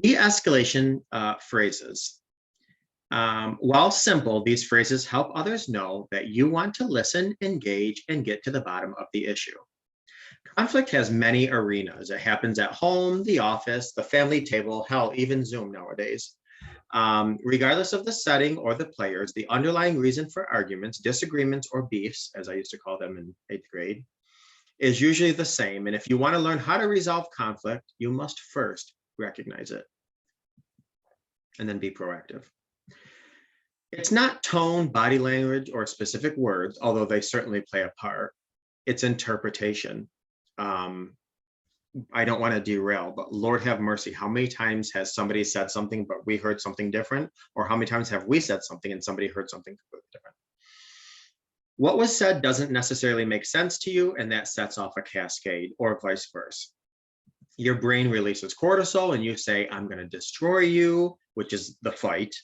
De-escalation phrases. While simple, these phrases help others know that you want to listen, engage, and get to the bottom of the issue. Conflict has many arenas. It happens at home, the office, the family table, hell, even Zoom nowadays. Regardless of the setting or the players, the underlying reason for arguments, disagreements, or beefs, as I used to call them in 8th grade, is usually the same. And if you want to learn how to resolve conflict, you must first recognize it and then be proactive. It's not tone, body language, or specific words, although they certainly play a part. It's interpretation. I don't want to derail, but Lord have mercy. How many times has somebody said something, but we heard something different? Or how many times have we said something and somebody heard something completely different? What was said doesn't necessarily make sense to you, and that sets off a cascade, or vice versa. Your brain releases cortisol and you say, I'm going to destroy you, which is the fight,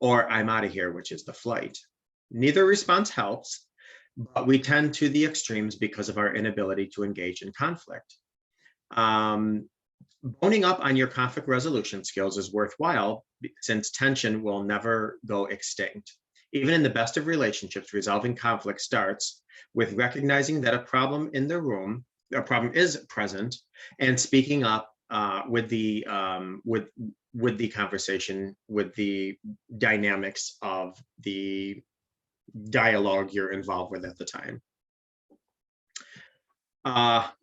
or I'm out of here, which is the flight. Neither response helps, but we tend to the extremes because of our inability to engage in conflict. Boning up on your conflict resolution skills is worthwhile since tension will never go extinct. Even in the best of relationships, resolving conflict starts with recognizing that a problem in the room, a problem is present, and speaking up with the conversation, with the dynamics of the dialogue you're involved with at the time.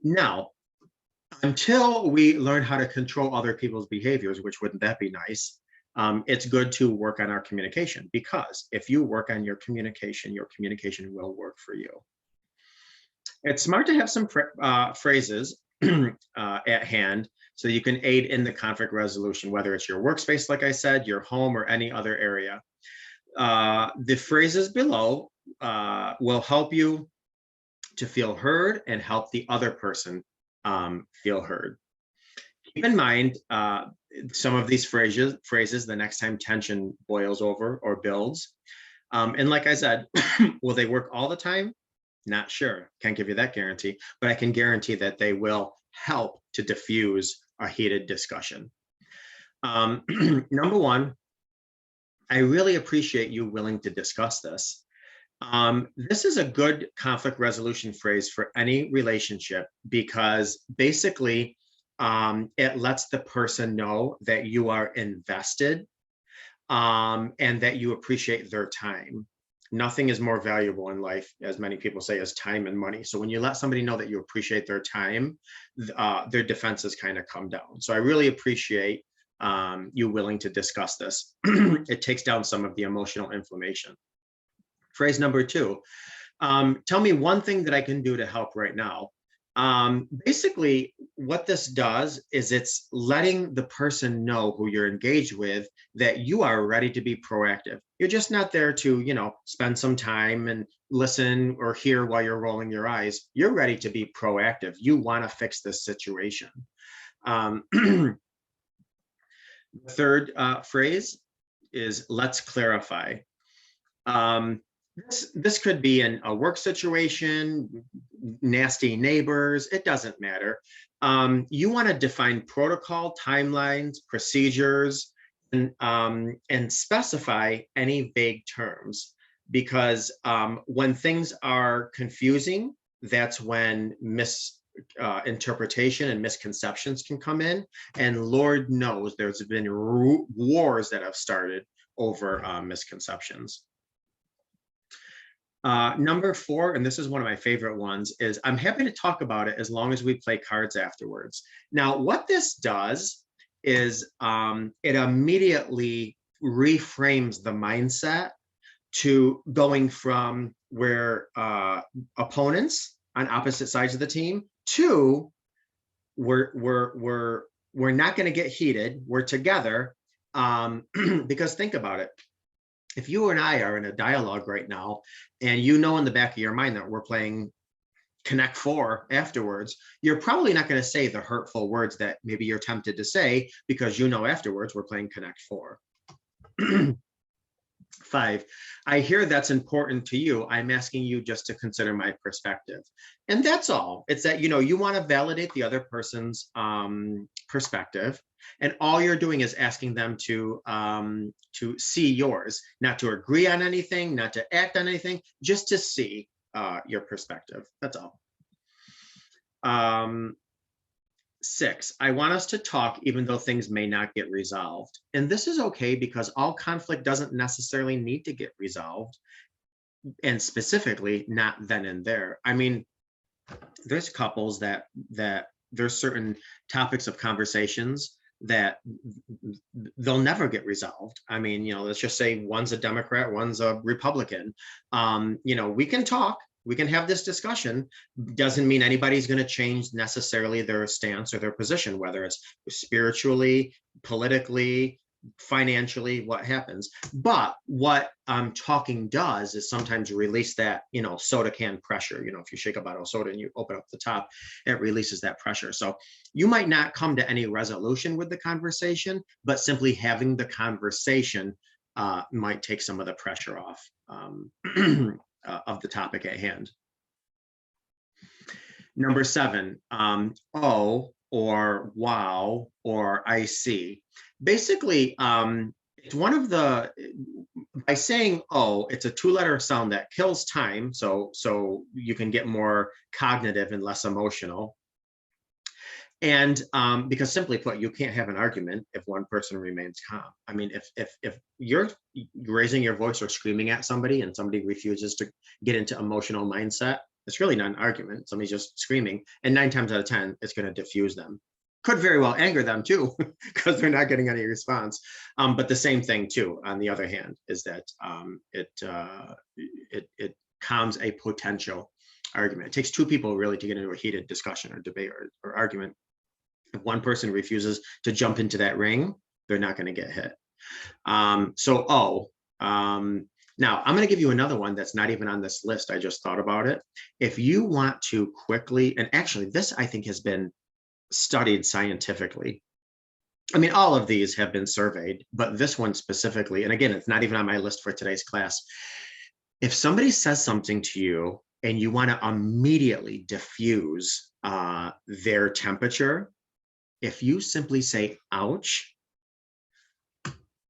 Now, until we learn how to control other people's behaviors, which wouldn't that be nice, it's good to work on our communication, because if you work on your communication will work for you. It's smart to have some phrases at hand so you can aid in the conflict resolution, whether it's your workspace, like I said, your home, or any other area. The phrases below will help you to feel heard and help the other person feel heard. Keep in mind some of these phrases the next time tension boils over or builds. And like I said, will they work all the time? Not sure. Can't give you that guarantee, but I can guarantee that they will help to diffuse a heated discussion. Number one, I really appreciate you willing to discuss this. This is a good conflict resolution phrase for any relationship because basically it lets the person know that you are invested and that you appreciate their time. Nothing is more valuable in life, as many people say, as time and money. So when you let somebody know that you appreciate their time, their defenses kind of come down. So I really appreciate you willing to discuss this. It takes down some of the emotional inflammation. Phrase number two, tell me one thing that I can do to help right now. Basically, what this does is it's letting the person know who you're engaged with that you are ready to be proactive. You're just not there to, spend some time and listen or hear while you're rolling your eyes. You're ready to be proactive. You want to fix this situation. The third phrase is let's clarify. This could be in a work situation, nasty neighbors, it doesn't matter. You want to define protocol, timelines, procedures, and specify any vague terms, because when things are confusing, that's when misinterpretation and misconceptions can come in. And Lord knows there's been wars that have started over misconceptions. Number four, and this is one of my favorite ones, is I'm happy to talk about it as long as we play cards afterwards. Now, what this does is it immediately reframes the mindset to going from where opponents on opposite sides of the team to we're not going to get heated. We're together because think about it. If you and I are in a dialogue right now, and in the back of your mind that we're playing Connect Four afterwards, you're probably not going to say the hurtful words that maybe you're tempted to say because afterwards we're playing Connect Four. 5, I hear that's important to you. I'm asking you just to consider my perspective. And that's all. It's that, you want to validate the other person's perspective. And all you're doing is asking them to see yours, not to agree on anything, not to act on anything, just to see your perspective. That's all. 6, I want us to talk even though things may not get resolved. And this is okay because all conflict doesn't necessarily need to get resolved, and specifically not then and there. I mean, there's couples that there's certain topics of conversations that they'll never get resolved. I mean, let's just say one's a Democrat, one's a Republican. We can talk, we can have this discussion. Doesn't mean anybody's going to change necessarily their stance or their position, whether it's spiritually, politically, financially, what happens. But what talking does is sometimes release that, soda can pressure. If you shake a bottle of soda and you open up the top, it releases that pressure. So you might not come to any resolution with the conversation, but simply having the conversation might take some of the pressure off of the topic at hand. Number 7, oh, or wow, or I see. Basically, it's one of the, by saying oh, it's a 2-letter sound that kills time, so you can get more cognitive and less emotional. And because simply put, you can't have an argument if one person remains calm. I mean, if you're raising your voice or screaming at somebody and somebody refuses to get into emotional mindset, it's really not an argument. Somebody's just screaming, and 9 times out of 10, it's going to diffuse them. Could very well anger them too, because they're not getting any response. But the same thing too, on the other hand, is that it calms a potential argument. It takes 2 people really to get into a heated discussion or debate or argument. If one person refuses to jump into that ring, they're not going to get hit. Now I'm going to give you another one that's not even on this list. I just thought about it. If you want to quickly, and actually this I think has been studied scientifically. I mean, all of these have been surveyed, but this one specifically, and again, it's not even on my list for today's class. If somebody says something to you and you want to immediately diffuse their temperature, if you simply say ouch,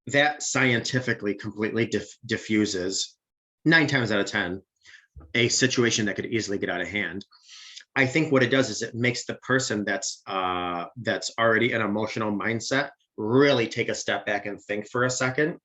that scientifically completely diffuses 9 times out of 10 a situation that could easily get out of hand. I think what it does is it makes the person that's already an emotional mindset really take a step back and think for a second.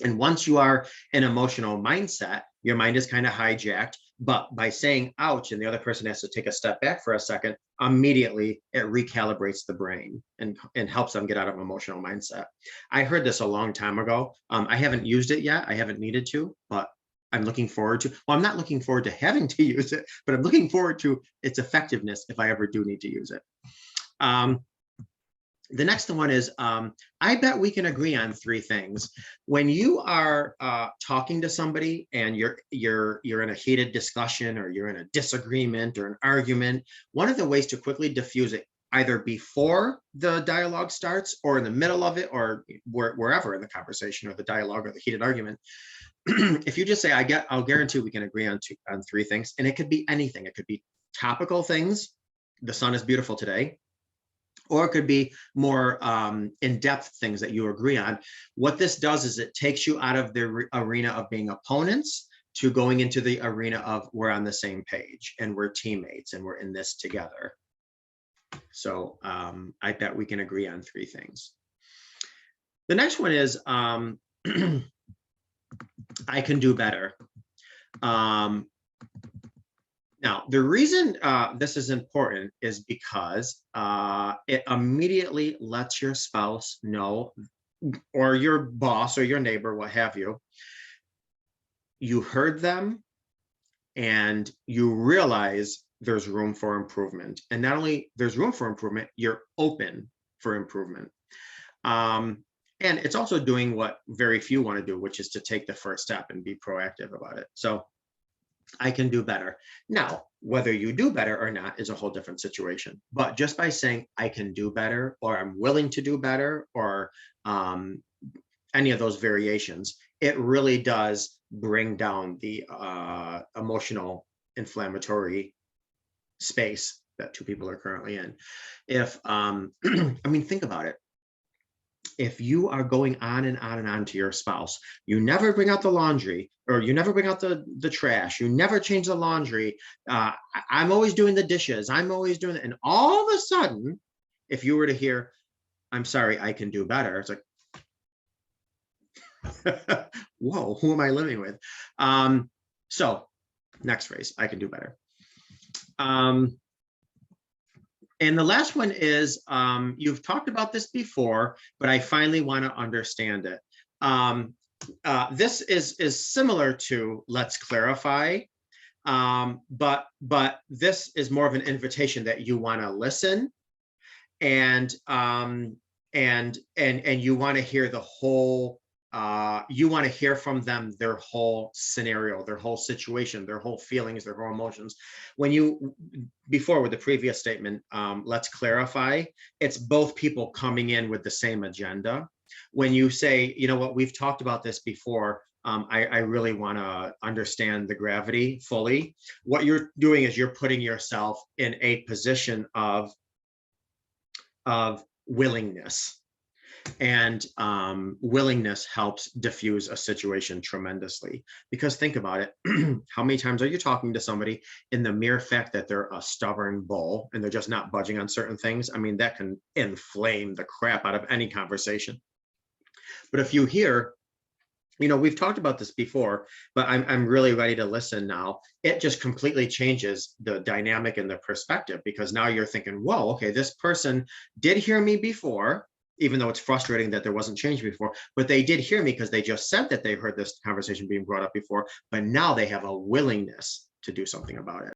And once you are an emotional mindset, your mind is kind of hijacked. But by saying ouch, and the other person has to take a step back for a second, immediately it recalibrates the brain and helps them get out of emotional mindset. I heard this a long time ago. I haven't used it yet. I haven't needed to, but I'm looking forward to, well, I'm not looking forward to having to use it, but I'm looking forward to its effectiveness if I ever do need to use it. The next one is, I bet we can agree on 3 things. When you are talking to somebody and you're in a heated discussion, or you're in a disagreement or an argument, one of the ways to quickly diffuse it, either before the dialogue starts or in the middle of it, or wherever in the conversation or the dialogue or the heated argument, if you just say, I'll guarantee we can agree on 3 things, and it could be anything. It could be topical things. The sun is beautiful today. Or it could be more in-depth things that you agree on. What this does is it takes you out of the arena of being opponents to going into the arena of we're on the same page and we're teammates and we're in this together. So I bet we can agree on 3 things. The next one is I can do better. Now, the reason this is important is because it immediately lets your spouse know, or your boss or your neighbor, what have you, you heard them and you realize there's room for improvement. And not only there's room for improvement, you're open for improvement. And it's also doing what very few want to do, which is to take the first step and be proactive about it. So I can do better. Now, whether you do better or not is a whole different situation. But just by saying I can do better, or I'm willing to do better, or any of those variations, it really does bring down the emotional inflammatory space that 2 people are currently in. If I mean, think about it. if you are going on and on and on to your spouse, you never bring out the laundry, or you never bring out the trash, you never change the laundry, I'm always doing the dishes, I'm always doing it. And all of a sudden, if you were to hear, I'm sorry, I can do better, it's like, whoa, who am I living with? So next phrase, I can do better. And the last one is, you've talked about this before, but I finally want to understand it. This is similar to let's clarify, but this is more of an invitation that you want to listen, and you want to hear the whole, you want to hear from them, their whole scenario, their whole situation, their whole feelings, their whole emotions. When you, before with the previous statement, let's clarify, it's both people coming in with the same agenda. When you say, you know what, we've talked about this before, I really want to understand the gravity fully. What you're doing is you're putting yourself in a position of willingness. And willingness helps diffuse a situation tremendously. Because think about it, how many times are you talking to somebody in the mere fact that they're a stubborn bull and they're just not budging on certain things? I mean, that can inflame the crap out of any conversation. But if you hear, you know, we've talked about this before, but I'm really ready to listen now, it just completely changes the dynamic and the perspective, because now you're thinking, whoa, okay, this person did hear me before, even though it's frustrating that there wasn't change before, but they did hear me because they just said that they heard this conversation being brought up before, but now they have a willingness to do something about it.